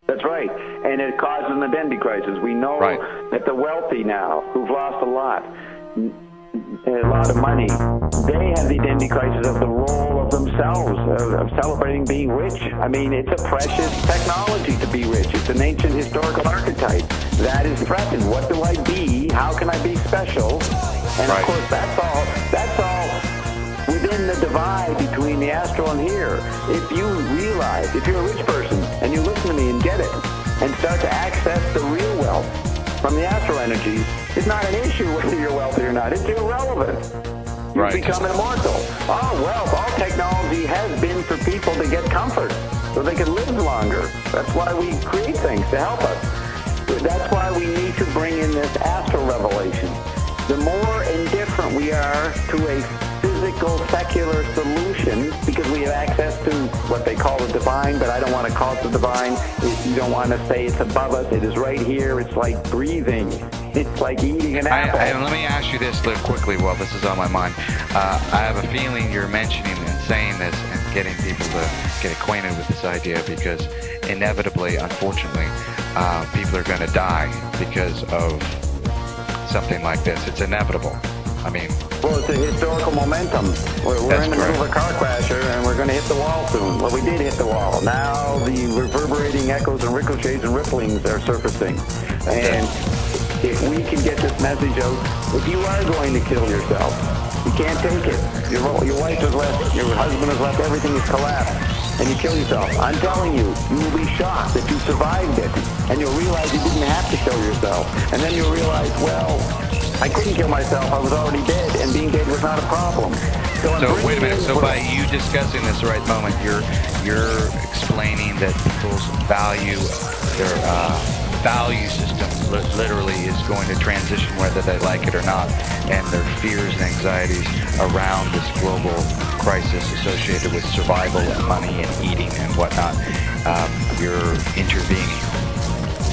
That's right. And it causes an identity crisis. We know that the wealthy now, who've lost a lot of money, they have the identity crisis of the role of themselves, of celebrating being rich. I mean, it's a precious technology to be rich. It's an ancient historical archetype. That is threatened. What do I be? How can I be special? And of course, that's all within the divide between the astral and here. If you realize, if you're a rich person and you listen to me and get it and start to access the real wealth from the astral energies, it's not an issue whether you're wealthy or not. It's irrelevant. You become immortal. All wealth, all technology has been for people to get comfort so they can live longer. That's why we create things, to help us. That's why we need to bring in this astral revelation. The more indifferent we are to a physical, secular solution, because we have access to what they call the divine, but I don't want to call it the divine. You don't want to say it's above us. It is right here. It's like breathing. It's like eating an apple. Let me ask you this quickly while this is on my mind. I have a feeling you're mentioning and saying this and getting people to get acquainted with this idea because inevitably, unfortunately, people are going to die because of something like this. It's inevitable. I mean, well, it's a historical momentum. We're in the middle of a car crasher, and we're going to hit the wall soon. Well, we did hit the wall. Now the reverberating echoes and ricochets and ripplings are surfacing. And if we can get this message out, if you are going to kill yourself, you can't take it. Your wife has left, your husband has left, everything has collapsed, and you kill yourself. I'm telling you, you will be shocked that you survived it, and you'll realize you didn't have to kill yourself. And then you'll realize, well, I couldn't kill myself. I was already dead, and being dead was not a problem. So wait a minute. So by you discussing this right moment, you're explaining that people's value, their value system, literally is going to transition whether they like it or not, and their fears and anxieties around this global crisis associated with survival and money and eating and whatnot. You're intervening.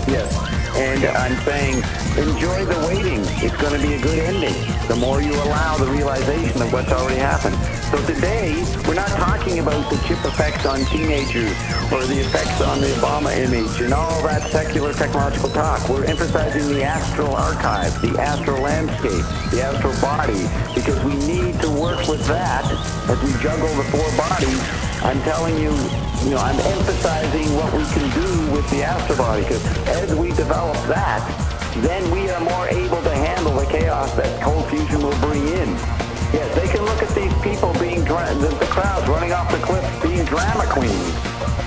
Yes. And I'm saying, enjoy the waiting. It's going to be a good ending. The more you allow the realization of what's already happened. So today, we're not talking about the chip effects on teenagers or the effects on the Obama image and all that secular technological talk. We're emphasizing the astral archive, the astral landscape, the astral body, because we need to work with that as we juggle the four bodies. I'm telling you, I'm emphasizing what we can do with the astral body, because as we develop that, then we are more able to handle the chaos that cold fusion will bring in. Yes, they can look at these people being, the crowds running off the cliff being drama queens.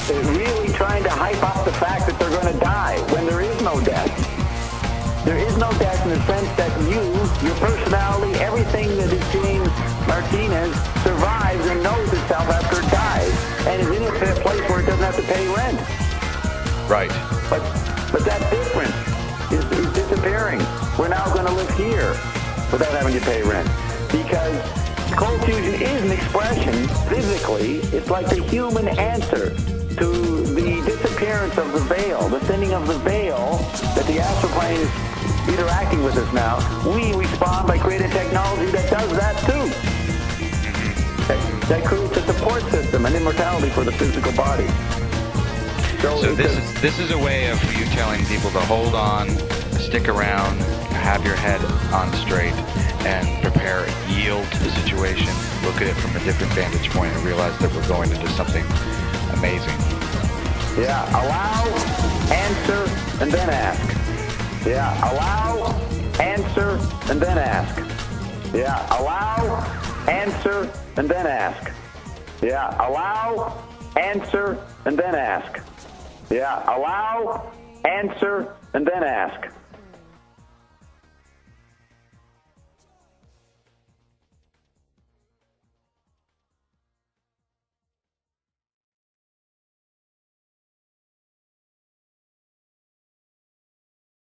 They're really trying to hype up the fact that they're going to die when there is no death. There is no death in the sense that your personality, everything that is James Martinez survives and knows itself after it dies, and is in a place where it doesn't have to pay rent. Right. But that difference is disappearing. We're now going to live here without having to pay rent. Because cold fusion is an expression, physically, it's like the human answer to the disappearance of the veil, the thinning of the veil that the astral plane is interacting with us now. We respond by creating technology that does that too. That creates a support system and immortality for the physical body. So this is a way of you telling people to hold on, stick around, have your head on straight, and prepare, yield to the situation, look at it from a different vantage point, and realize that we're going into something amazing. Yeah, allow, answer, and then ask. Yeah, allow, answer, and then ask. Yeah, allow, answer, and then ask. Yeah, allow, answer, and then ask. Yeah, allow, answer, and then ask.